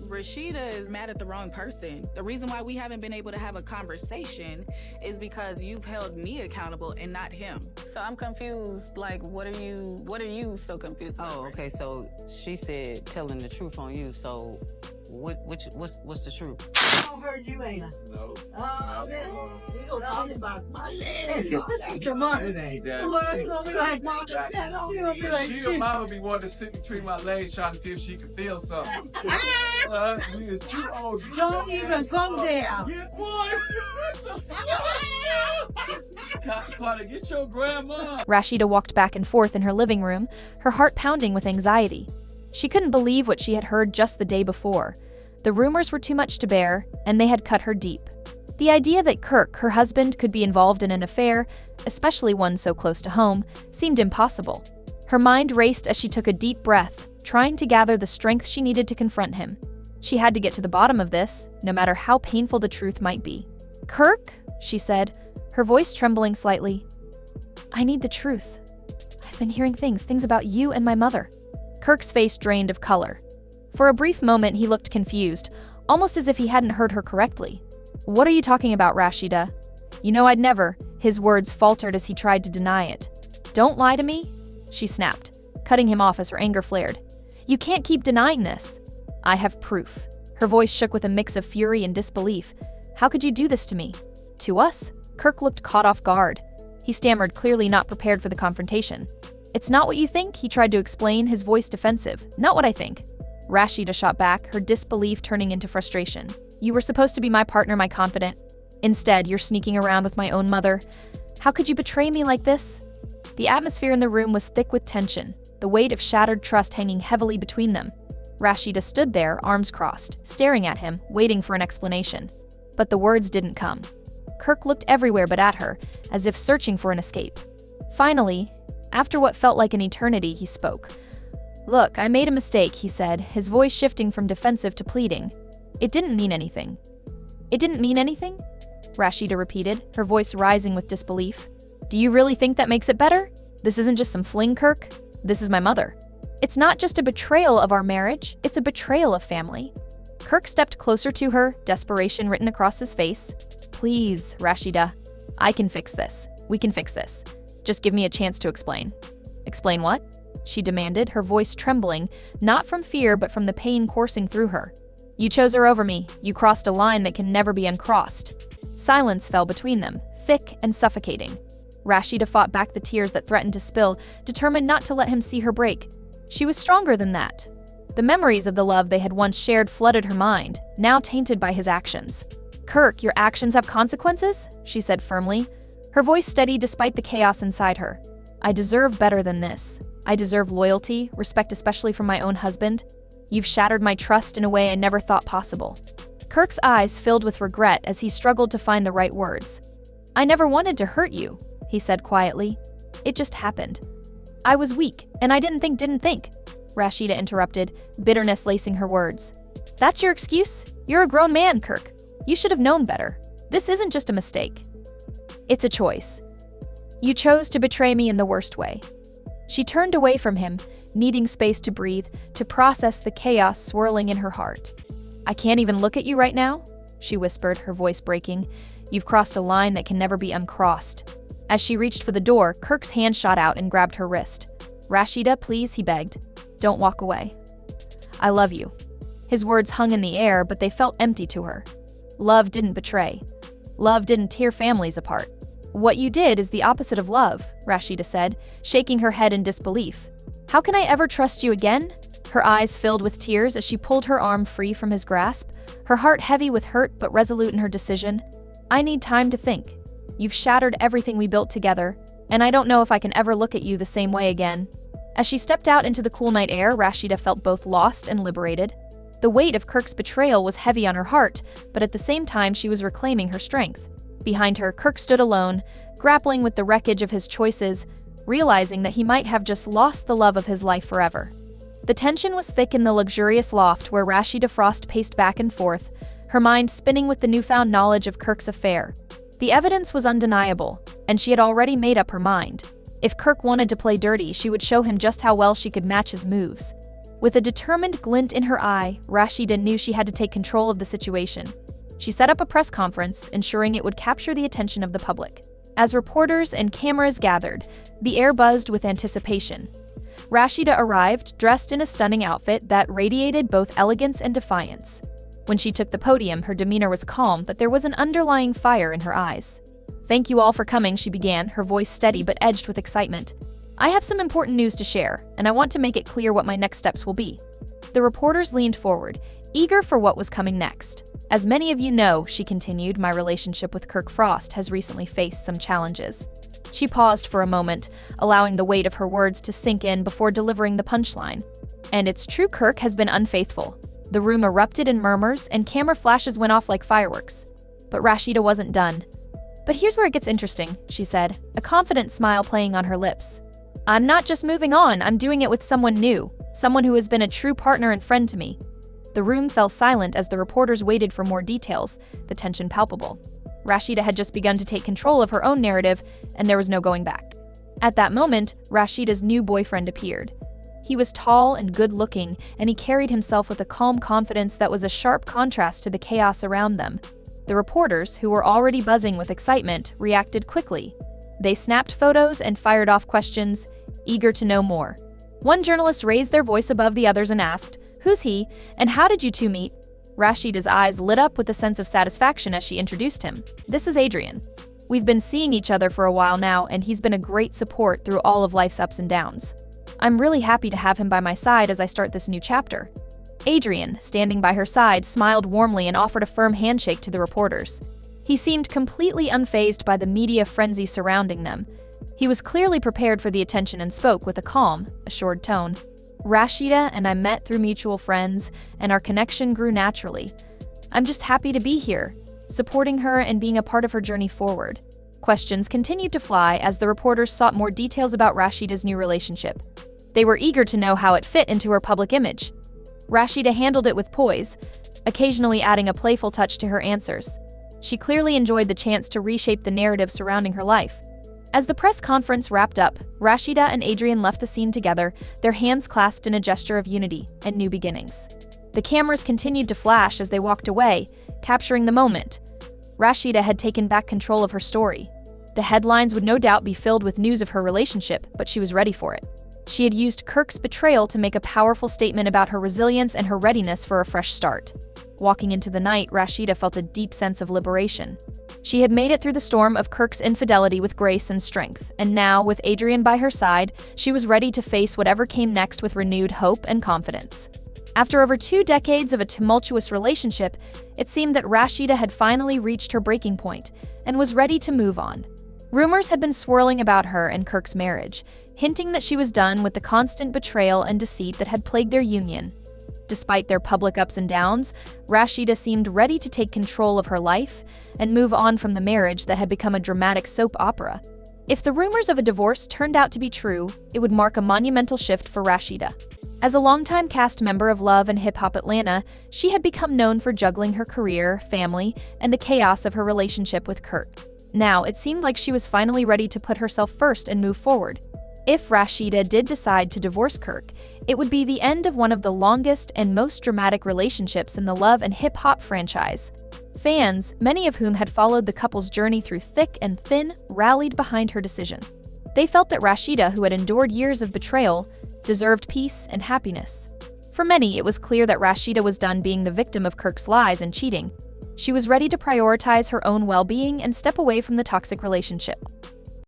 Rasheeda is mad at the wrong person. The reason why we haven't been able to have a conversation is because you've held me accountable and not him. So I'm confused. Like, what are you so confused about? Oh, okay, so she said telling the truth on you, so what's the truth? I heard you, ain't I? No. Oh, No. you gonna talk about my lady. Come on. It ain't that. You gonna be like, Mom, that on you, be like, She and mama be wanting to sit between my legs trying to see if she can feel something. We is too old. don't even go there. Get boys. Carter, get your grandma. Rasheeda walked back and forth in her living room, her heart pounding with anxiety. She couldn't believe what she had heard just the day before. The rumors were too much to bear, and they had cut her deep. The idea that Kirk, her husband, could be involved in an affair, especially one so close to home, seemed impossible. Her mind raced as she took a deep breath, trying to gather the strength she needed to confront him. She had to get to the bottom of this, no matter how painful the truth might be. "Kirk," she said, her voice trembling slightly. "I need the truth. I've been hearing things about you and my mother." Kirk's face drained of color. For a brief moment, he looked confused, almost as if he hadn't heard her correctly. "What are you talking about, Rasheeda?" "You know I'd never." His words faltered as he tried to deny it. "Don't lie to me," she snapped, cutting him off as her anger flared. "You can't keep denying this." "I have proof." Her voice shook with a mix of fury and disbelief. "How could you do this to me?" "To us?" Kirk looked caught off guard. He stammered, clearly not prepared for the confrontation. "It's not what you think," he tried to explain, his voice defensive. "Not what I think." Rasheeda shot back, her disbelief turning into frustration. "You were supposed to be my partner, my confidant. Instead, you're sneaking around with my own mother. How could you betray me like this?" The atmosphere in the room was thick with tension, the weight of shattered trust hanging heavily between them. Rasheeda stood there, arms crossed, staring at him, waiting for an explanation. But the words didn't come. Kirk looked everywhere but at her, as if searching for an escape. Finally, after what felt like an eternity, he spoke. "Look, I made a mistake," he said, his voice shifting from defensive to pleading. "It didn't mean anything." "It didn't mean anything?" Rasheeda repeated, her voice rising with disbelief. "Do you really think that makes it better? This isn't just some fling, Kirk. This is my mother. It's not just a betrayal of our marriage, it's a betrayal of family." Kirk stepped closer to her, desperation written across his face. "Please, Rasheeda. I can fix this. We can fix this. Just give me a chance to explain." "Explain what?" she demanded, her voice trembling, not from fear but from the pain coursing through her. "You chose her over me. You crossed a line that can never be uncrossed." Silence fell between them, thick and suffocating. Rasheeda fought back the tears that threatened to spill, determined not to let him see her break. She was stronger than that. The memories of the love they had once shared flooded her mind, now tainted by his actions. "Kirk, your actions have consequences?" she said firmly, her voice steady despite the chaos inside her. "I deserve better than this. I deserve loyalty, respect especially from my own husband. You've shattered my trust in a way I never thought possible." Kirk's eyes filled with regret as he struggled to find the right words. "I never wanted to hurt you," he said quietly. "It just happened. I was weak, and I didn't think, Rasheeda interrupted, bitterness lacing her words. "That's your excuse? You're a grown man, Kirk. You should have known better. This isn't just a mistake. It's a choice. You chose to betray me in the worst way." She turned away from him, needing space to breathe, to process the chaos swirling in her heart. "I can't even look at you right now," she whispered, her voice breaking. "You've crossed a line that can never be uncrossed." As she reached for the door, Kirk's hand shot out and grabbed her wrist. "Rasheeda, please," he begged. "Don't walk away. I love you." His words hung in the air, but they felt empty to her. Love didn't betray. Love didn't tear families apart. "What you did is the opposite of love," Rasheeda said, shaking her head in disbelief. "How can I ever trust you again?" Her eyes filled with tears as she pulled her arm free from his grasp, her heart heavy with hurt but resolute in her decision. "I need time to think. You've shattered everything we built together, and I don't know if I can ever look at you the same way again." As she stepped out into the cool night air, Rasheeda felt both lost and liberated. The weight of Kirk's betrayal was heavy on her heart, but at the same time she was reclaiming her strength. Behind her, Kirk stood alone, grappling with the wreckage of his choices, realizing that he might have just lost the love of his life forever. The tension was thick in the luxurious loft where Rasheeda Frost paced back and forth, her mind spinning with the newfound knowledge of Kirk's affair. The evidence was undeniable, and she had already made up her mind. If Kirk wanted to play dirty, she would show him just how well she could match his moves. With a determined glint in her eye, Rasheeda knew she had to take control of the situation. She set up a press conference, ensuring it would capture the attention of the public. As reporters and cameras gathered, the air buzzed with anticipation. Rasheeda arrived, dressed in a stunning outfit that radiated both elegance and defiance. When she took the podium, her demeanor was calm, but there was an underlying fire in her eyes. "Thank you all for coming," she began, her voice steady but edged with excitement. "I have some important news to share, and I want to make it clear what my next steps will be." The reporters leaned forward, eager for what was coming next. "As many of you know," she continued, "my relationship with Kirk Frost has recently faced some challenges." She paused for a moment, allowing the weight of her words to sink in before delivering the punchline. "And it's true, Kirk has been unfaithful." The room erupted in murmurs, and camera flashes went off like fireworks. But Rasheeda wasn't done. "But here's where it gets interesting," she said, a confident smile playing on her lips. "I'm not just moving on, I'm doing it with someone new, someone who has been a true partner and friend to me." The room fell silent as the reporters waited for more details, the tension palpable. Rasheeda had just begun to take control of her own narrative, and there was no going back. At that moment, Rasheeda's new boyfriend appeared. He was tall and good-looking, and he carried himself with a calm confidence that was a sharp contrast to the chaos around them. The reporters, who were already buzzing with excitement, reacted quickly. They snapped photos and fired off questions, eager to know more. One journalist raised their voice above the others and asked, "Who's he, and how did you two meet?" Rasheeda's eyes lit up with a sense of satisfaction as she introduced him. "This is Adrian. We've been seeing each other for a while now, and he's been a great support through all of life's ups and downs. I'm really happy to have him by my side as I start this new chapter." Adrian, standing by her side, smiled warmly and offered a firm handshake to the reporters. He seemed completely unfazed by the media frenzy surrounding them. He was clearly prepared for the attention and spoke with a calm, assured tone. "Rasheeda and I met through mutual friends, and our connection grew naturally. I'm just happy to be here, supporting her and being a part of her journey forward." Questions continued to fly as the reporters sought more details about Rasheeda's new relationship. They were eager to know how it fit into her public image. Rasheeda handled it with poise, occasionally adding a playful touch to her answers. She clearly enjoyed the chance to reshape the narrative surrounding her life. As the press conference wrapped up, Rasheeda and Adrian left the scene together, their hands clasped in a gesture of unity and new beginnings. The cameras continued to flash as they walked away, capturing the moment. Rasheeda had taken back control of her story. The headlines would no doubt be filled with news of her relationship, but she was ready for it. She had used Kirk's betrayal to make a powerful statement about her resilience and her readiness for a fresh start. Walking into the night, Rasheeda felt a deep sense of liberation. She had made it through the storm of Kirk's infidelity with grace and strength, and now, with Adrian by her side, she was ready to face whatever came next with renewed hope and confidence. After over 2 decades of a tumultuous relationship, it seemed that Rasheeda had finally reached her breaking point and was ready to move on. Rumors had been swirling about her and Kirk's marriage, hinting that she was done with the constant betrayal and deceit that had plagued their union. Despite their public ups and downs, Rasheeda seemed ready to take control of her life and move on from the marriage that had become a dramatic soap opera. If the rumors of a divorce turned out to be true, it would mark a monumental shift for Rasheeda. As a longtime cast member of Love and Hip Hop Atlanta, she had become known for juggling her career, family, and the chaos of her relationship with Kirk. Now, it seemed like she was finally ready to put herself first and move forward. If Rasheeda did decide to divorce Kirk, it would be the end of one of the longest and most dramatic relationships in the Love and Hip Hop franchise. Fans, many of whom had followed the couple's journey through thick and thin, rallied behind her decision. They felt that Rasheeda, who had endured years of betrayal, deserved peace and happiness. For many, it was clear that Rasheeda was done being the victim of Kirk's lies and cheating. She was ready to prioritize her own well-being and step away from the toxic relationship.